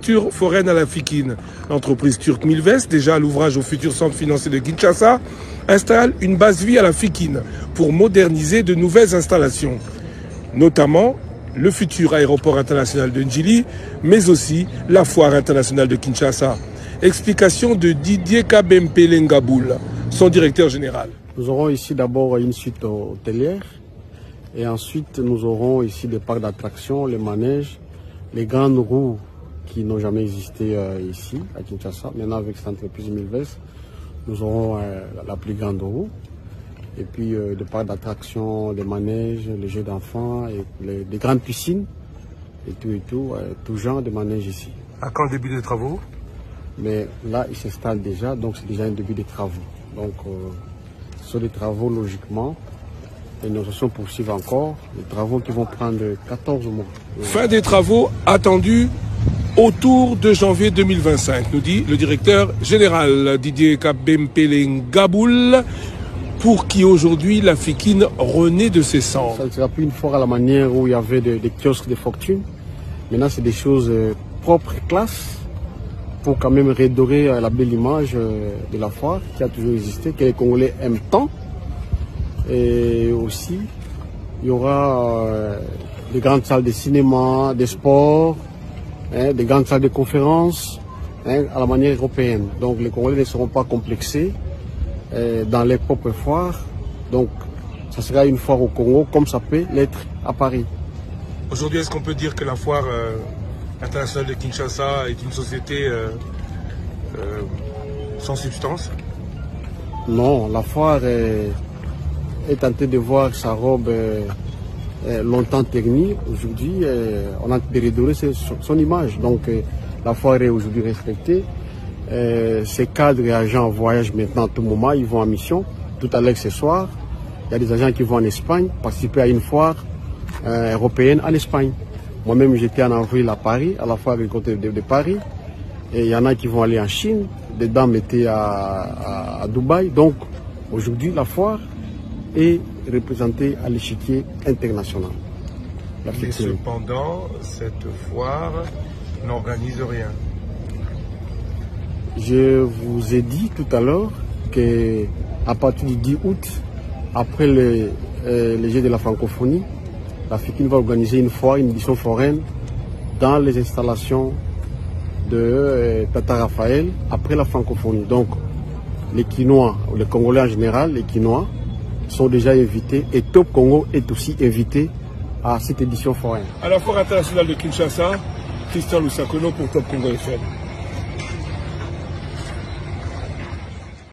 infrastructures foraines à la Fikine. L'entreprise turque Milvest, déjà à l'ouvrage au futur centre financier de Kinshasa, installe une base vie à la Fikine pour moderniser de nouvelles installations, notamment le futur aéroport international de Ndjili, mais aussi la foire internationale de Kinshasa. Explication de Didier Kabempele Ngaboul, son directeur général. Nous aurons ici d'abord une suite hôtelière et ensuite nous aurons ici des parcs d'attractions, les manèges, les grandes roues qui n'ont jamais existé ici à Kinshasa. Maintenant avec cette entreprise Milvest, nous aurons la plus grande roue et puis des parcs d'attractions, des manèges, les jeux d'enfants et des grandes piscines et tout genre de manèges ici. À quand le début des travaux? Mais là, il s'installe déjà, donc c'est déjà un début des travaux. Donc, ce sont des travaux logiquement. Les négociations poursuivent encore. Des travaux qui vont prendre 14 mois. Fin des travaux attendus autour de janvier 2025, nous dit le directeur général Didier Kabempele Ngaboul, pour qui aujourd'hui la Fikine renaît de ses cendres. Ça ne sera plus une foire à la manière où il y avait des kiosques de fortune. Maintenant, c'est des choses propres, classe, pour quand même redorer la belle image de la foire qui a toujours existé, que les Congolais aiment tant. Et aussi, il y aura des grandes salles de cinéma, des sports, des grandes salles de conférences à la manière européenne. Donc les Congolais ne seront pas complexés dans les propres foires. Donc ça sera une foire au Congo comme ça peut l'être à Paris. Aujourd'hui, est-ce qu'on peut dire que la foire internationale de Kinshasa est une société sans substance? Non, la foire est tentée de voir sa robe longtemps ternie. Aujourd'hui, on a de redorer son image. Donc la foire est aujourd'hui respectée. Ces cadres et agents voyagent maintenant à tout moment, ils vont en mission. Tout à l'heure ce soir, il y a des agents qui vont en Espagne participer à une foire européenne en Espagne. Moi-même, j'étais en avril à Paris, à la foire agricole de Paris. Et il y en a qui vont aller en Chine, des dames étaient à Dubaï. Donc, aujourd'hui, la foire est représentée à l'échiquier international. Mais cependant, cette foire n'organise rien. Je vous ai dit tout à l'heure qu'à partir du 10 août, après les Jeux de la francophonie, la Fikine va organiser une foire, une édition foraine dans les installations de Tata Raphaël après la francophonie. Donc les Kinois, ou les Congolais en général, les Kinois sont déjà invités et Top Congo est aussi invité à cette édition foraine. À la foire internationale de Kinshasa, Christian Lusakono pour Top Congo FM.